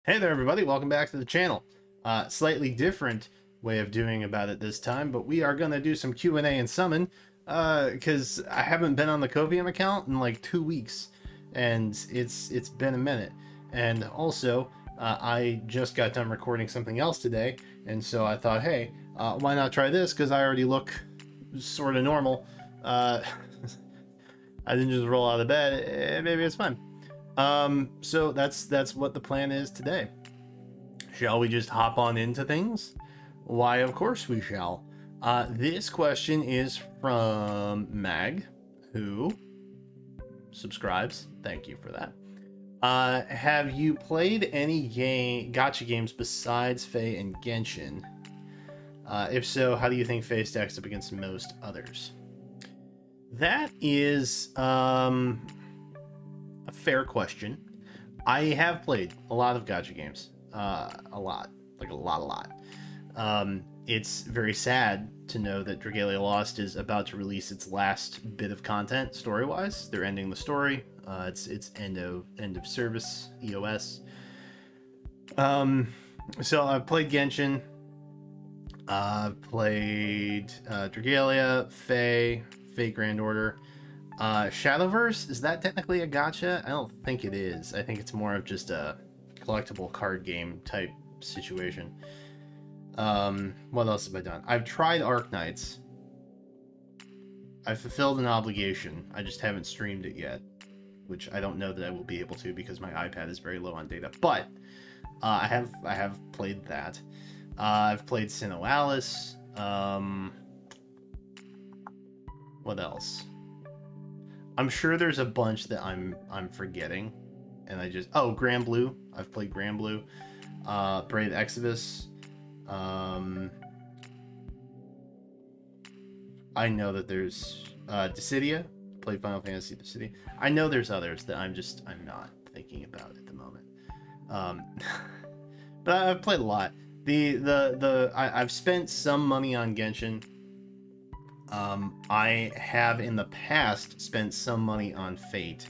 Hey there, everybody. Welcome back to the channel. Slightly different way of doing about it this time, but we are going to do some Q&A and summon because I haven't been on the Covium account in like 2 weeks, and it's been a minute. And also, I just got done recording something else today, and so I thought, hey, why not try this? Because I already look sort of normal. I didn't just roll out of bed. Maybe it's fine. So that's what the plan is today. Shall we just hop on into things? Why, of course we shall. This question is from Mag, who subscribes. Thank you for that. Have you played any gacha games besides Fae and Genshin? If so, how do you think Fae stacks up against most others? That is a fair question. I have played a lot of gacha games. A lot. It's very sad to know that Dragalia Lost is about to release its last bit of content story-wise. They're ending the story. It's end of service, EOS. So I've played Genshin. I've played Dragalia, Fae Grand Order. Shadowverse, is that technically a gacha? I don't think it is. I think it's more of just a collectible card game type situation. What else have I done? I've tried Arknights. I've fulfilled an obligation. I just haven't streamed it yet, which I don't know that I will be able to because my iPad is very low on data. But I have played that. I've played Sinnoh Alice. What else? I'm sure there's a bunch that I'm forgetting, and Grand Blue. I've played Grand Blue, Brave Exodus. I know that there's Dissidia. Played Final Fantasy Dissidia. I know there's others that I'm not thinking about at the moment. But I've played a lot. I've spent some money on Genshin. I have in the past spent some money on Fate,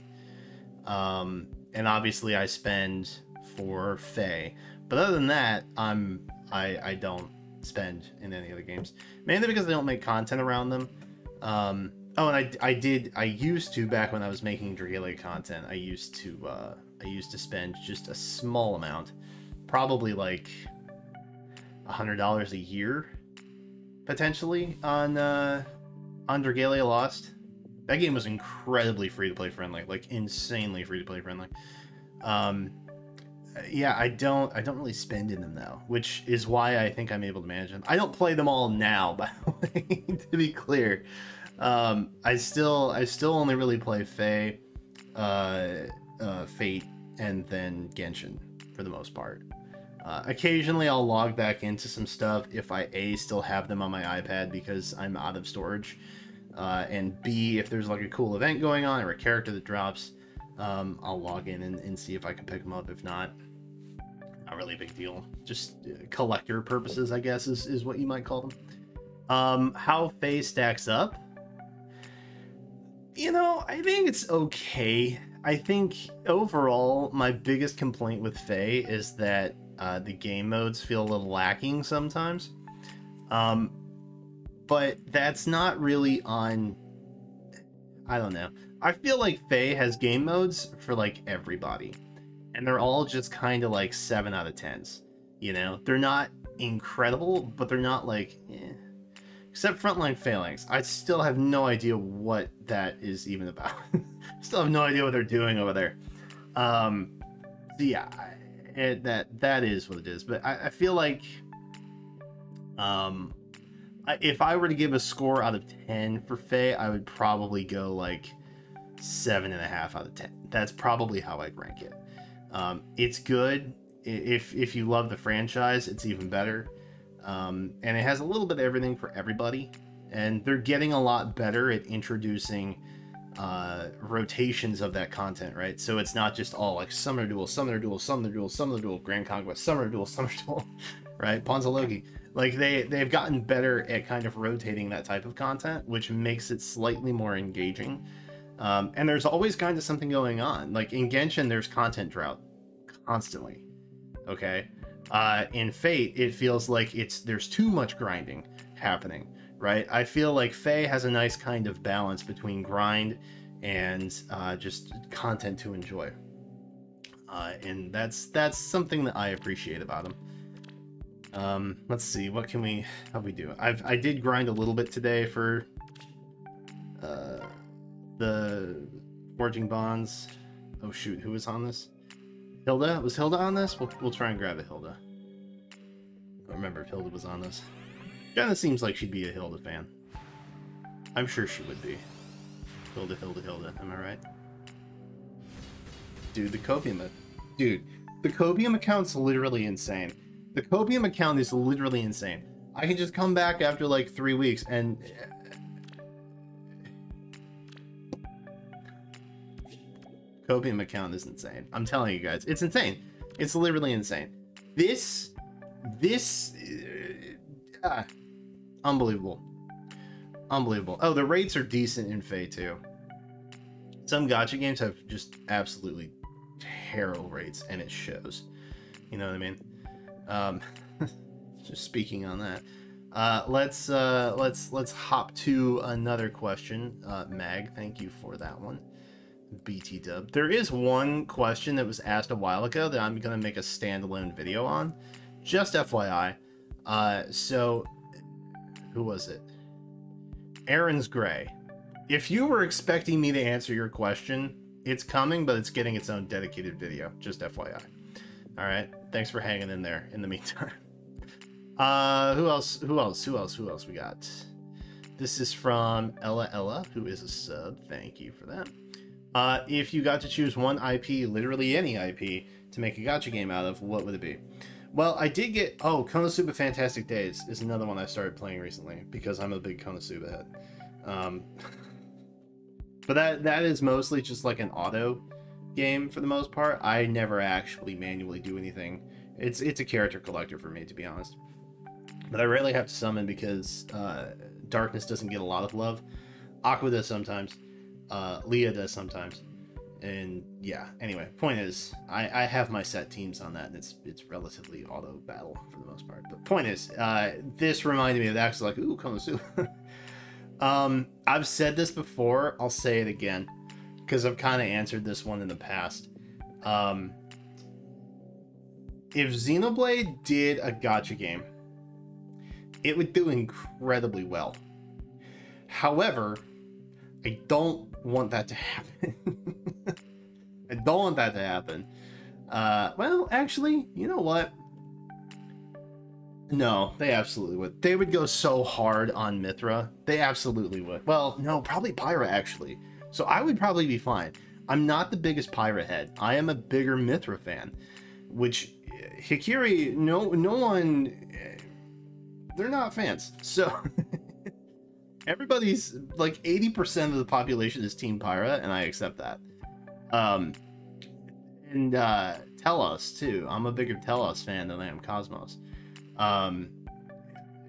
and obviously I spend for Fae, but other than that, I don't spend in any other games, mainly because I don't make content around them. Oh, and I used to, back when I was making Dragalia content, I used to spend just a small amount, probably like $100 a year, potentially, on Dragalia Lost. That game was incredibly free-to-play friendly, like insanely free-to-play friendly. Yeah, I don't really spend in them now, which is why I think I'm able to manage them. I don't play them all now, by the way, to be clear. I still only really play Fae, Fate, and then Genshin for the most part. Occasionally I'll log back into some stuff if I still have them on my iPad because I'm out of storage, and B, if there's like a cool event going on or a character that drops, I'll log in and see if I can pick them up. If not really a big deal. Just collector purposes, I guess, is what you might call them. How Fae stacks up? You know, I think it's okay. I think overall my biggest complaint with Fae is that the game modes feel a little lacking sometimes. But that's not really on... I don't know. I feel like Fae has game modes for like everybody. And they're all just kind of like 7 out of 10s. You know? They're not incredible, but they're not like... eh. Except Frontline Phalanx. I still have no idea what that is even about. Still have no idea what they're doing over there. So yeah, that is what it is. But I feel like if I were to give a score out of 10 for Fae, I would probably go like 7.5 out of 10. That's probably how I'd rank it. It's good. If you love the franchise, it's even better. And it has a little bit of everything for everybody. And they're getting a lot better at introducing rotations of that content, right? So it's not just all like Summoner Duel, Summoner Duel, Summoner Duel, Summoner Duel, Grand Conquest, Summoner Duel, Summoner Duel, right? Ponza Loki. Like they've gotten better at kind of rotating that type of content, which makes it slightly more engaging. And there's always kind of something going on. Like in Genshin, there's content drought constantly. Okay, in Fate, it feels like there's too much grinding happening, right? I feel like Faye has a nice kind of balance between grind and just content to enjoy, and that's something that I appreciate about him. Let's see, how we do? I did grind a little bit today for the Forging Bonds. Oh shoot, who was on this? Hilda? Was Hilda on this? We'll try and grab a Hilda. I don't remember if Hilda was on this. Kinda seems like she'd be a Hilda fan. I'm sure she would be. Hilda, am I right? Dude, the Copium account's literally insane. The Copium account is literally insane. I can just come back after like 3 weeks and... Copium account is insane. I'm telling you guys, it's insane. It's literally insane. This... unbelievable. Unbelievable. Oh, the rates are decent in Fae too. Some gacha games have just absolutely terrible rates, and it shows. You know what I mean? Just speaking on that. Let's hop to another question. Mag, thank you for that one. BT dub. There is one question that was asked a while ago that I'm gonna make a standalone video on. Just FYI. So who was it? Aaron's Gray. If you were expecting me to answer your question, it's coming, but it's getting its own dedicated video. Just FYI. All right. Thanks for hanging in there in the meantime. Who else we got? This is from Ella, who is a sub. Thank you for that. If you got to choose one IP, literally any IP, to make a gacha game out of, what would it be? Well, I did get... Oh, Konosuba Fantastic Days is another one I started playing recently, because I'm a big Konosuba head. But that is mostly just like an auto game for the most part. I never actually manually do anything. It's a character collector for me, to be honest. But I rarely have to summon because Darkness doesn't get a lot of love. Aqua does sometimes. Leah does sometimes. And yeah, anyway, point is, I have my set teams on that, and it's relatively auto battle for the most part. But point is, this reminded me of actually like, ooh, Konosuba. I've said this before, I'll say it again, because I've kind of answered this one in the past. If Xenoblade did a gacha game, it would do incredibly well. However, I don't want that to happen. I don't want that to happen. Well, actually, you know what? No, they absolutely would. They would go so hard on Mithra. They absolutely would. Well, no, probably Pyra, actually. So I would probably be fine. I'm not the biggest Pyra head. I am a bigger Mithra fan. Which, Hikiri, no one... They're not fans. So... Everybody's, like, 80% of the population is Team Pyra, and I accept that. And Telos, too. I'm a bigger Telos fan than I am Cosmos. I'm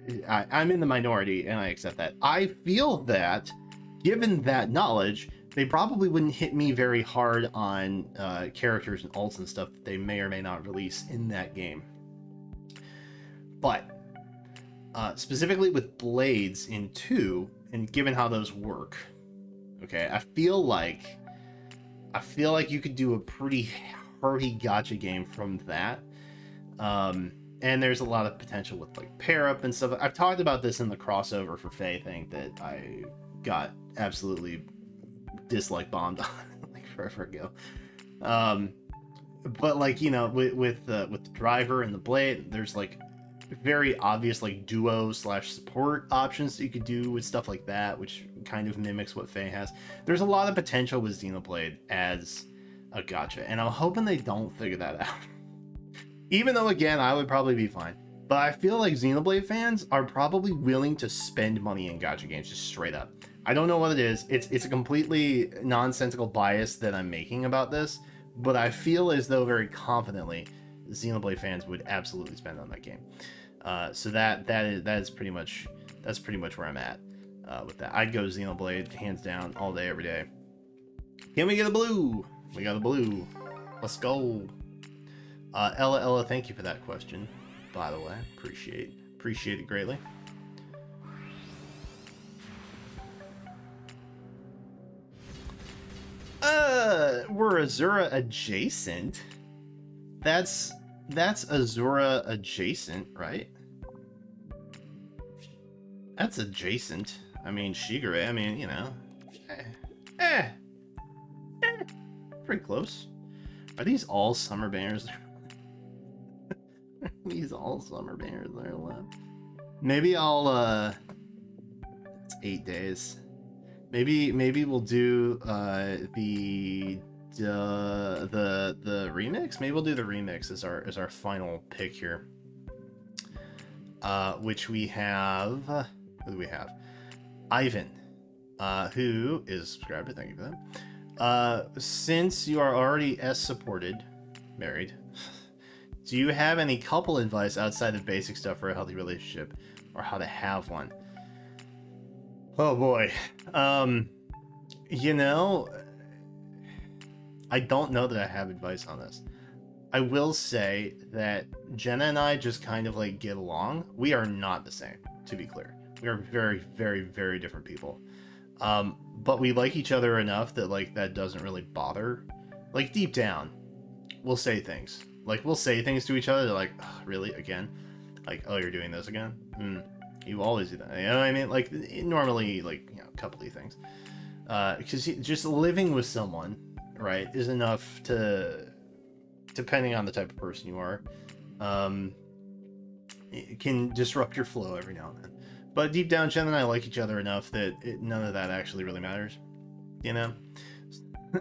in the minority, and I accept that. I feel that, given that knowledge, they probably wouldn't hit me very hard on characters and ults and stuff that they may or may not release in that game. But, specifically with Blades in 2, and given how those work, okay, I feel like you could do a pretty hearty gacha game from that. And there's a lot of potential with like pair up and stuff. I've talked about this in the crossover for Faye thing that I got absolutely dislike bombed on like forever ago. But like, you know, with the driver and the blade, there's like very obvious like duo / support options that you could do with stuff like that, which kind of mimics what Faye has. There's a lot of potential with Xenoblade as a gacha, and I'm hoping they don't figure that out. Even though, again, I would probably be fine. But I feel like Xenoblade fans are probably willing to spend money in gacha games, just straight up. I don't know what it is. It's a completely nonsensical bias that I'm making about this, but I feel as though very confidently Xenoblade fans would absolutely spend on that game. So that is pretty much where I'm at with that. I'd go Xenoblade hands down all day, every day. Can we get a blue? We got a blue. Let's go. Ella, thank you for that question, by the way. Appreciate it greatly. We're Azura adjacent. That's Azura adjacent, right? That's adjacent. I mean, Shigure, I mean, you know. Eh. Pretty close. Are these all summer banners? These all summer banners that are left. Maybe I'll it's 8 days. Maybe we'll do the remix. Maybe we'll do the remix as our final pick here. Which we have. Who do we have? Ivan, who is subscribed. Thank you for that. Since you are already S supported, married, do you have any couple advice outside of basic stuff for a healthy relationship, or how to have one? Oh boy. You know, I don't know that I have advice on this. I will say that Jenna and I just kind of like get along. We are not the same, to be clear. We are very, very, very different people. But we like each other enough that like that doesn't really bother. Like deep down, we'll say things. Like we'll say things to each other like, oh, really? Again? Like, oh, you're doing this again? You always do that. You know what I mean? Like normally, like, you know, coupley things. Because just living with someone, right, is enough to, depending on the type of person you are, it can disrupt your flow every now and then. But deep down, Jen and I like each other enough that none of that actually really matters, you know.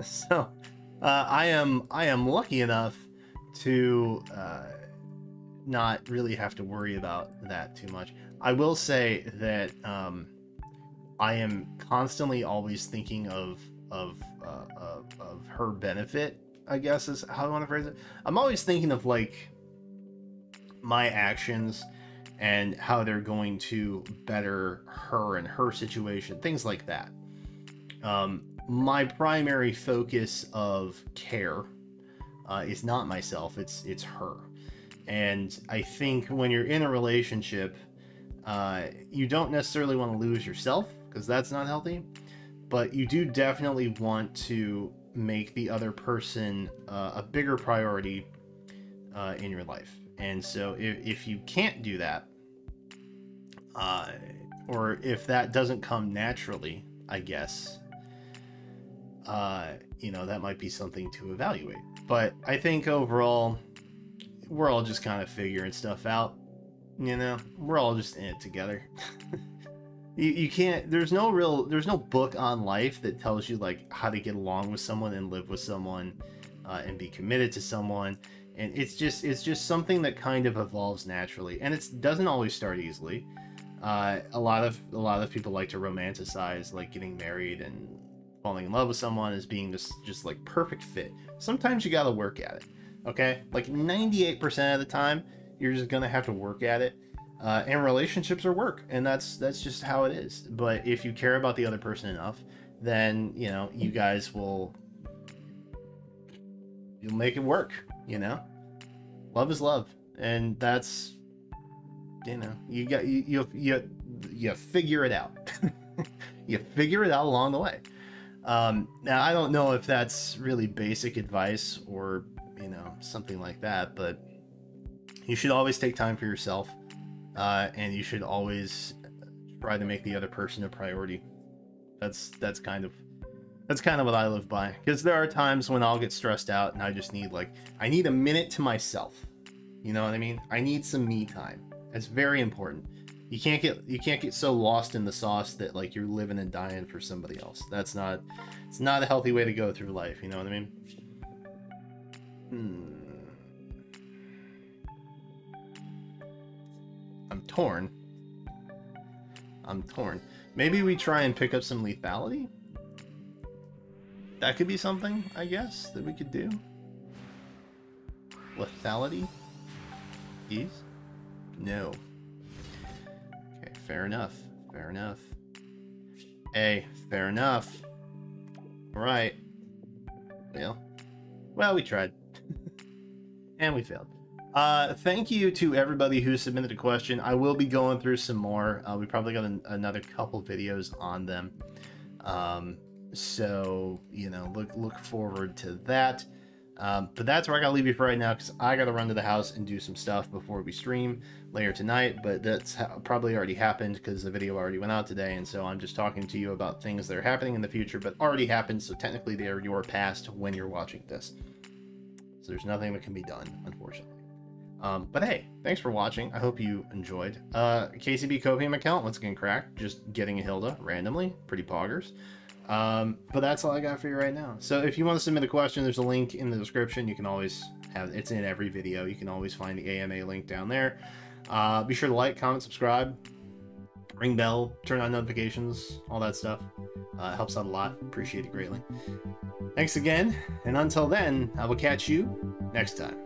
So I am lucky enough to not really have to worry about that too much. I will say that I am constantly always thinking of her benefit, I guess is how I want to phrase it. I'm always thinking of like my actions and how they're going to better her and her situation, things like that. My primary focus of care is not myself, it's her. And I think when you're in a relationship, you don't necessarily want to lose yourself, because that's not healthy, but you do definitely want to make the other person a bigger priority in your life. And so if you can't do that, or if that doesn't come naturally, I guess, you know, that might be something to evaluate. But I think overall, we're all just kind of figuring stuff out. You know, we're all just in it together. You can't, there's no book on life that tells you like how to get along with someone and live with someone and be committed to someone. And it's just something that kind of evolves naturally, and it doesn't always start easily. A lot of people like to romanticize like getting married and falling in love with someone as being just like perfect fit. Sometimes you got to work at it. Okay, like 98% of the time, you're just gonna have to work at it. And relationships are work, and that's just how it is. But if you care about the other person enough, then you know you guys you'll make it work. You know, love is love, and that's, you know, you figure it out. You figure it out along the way. Now I don't know if that's really basic advice or, you know, something like that, but you should always take time for yourself, and you should always try to make the other person a priority. That's kind of what I live by, because there are times when I'll get stressed out and I just need I need a minute to myself. You know what I mean? I need some me time. It's very important. You can't get so lost in the sauce that like you're living and dying for somebody else. It's not a healthy way to go through life. You know what I mean? I'm torn. Maybe we try and pick up some lethality? That could be something, I guess, that we could do. Lethality? Ease? No. Okay, fair enough. Hey, fair enough. Alright. Well, we tried. And we failed. Thank you to everybody who submitted a question. I will be going through some more. We probably got another couple videos on them. So, you know, look forward to that. But that's where I gotta leave you for right now, because I gotta run to the house and do some stuff before we stream later tonight. But that's probably already happened because the video already went out today, and so I'm just talking to you about things that are happening in the future but already happened, so technically they are your past when you're watching this. So there's nothing that can be done, unfortunately. But hey, thanks for watching. I hope you enjoyed. KCB Copium account once again cracked, just getting a Hilda randomly, pretty poggers. But that's all I got for you right now. So if you want to submit a question, there's a link in the description. You can always have, it's in every video. You can always find the AMA link down there. Be sure to like, comment, subscribe, ring bell, turn on notifications, all that stuff. It helps out a lot. Appreciate it greatly. Thanks again. And until then, I will catch you next time.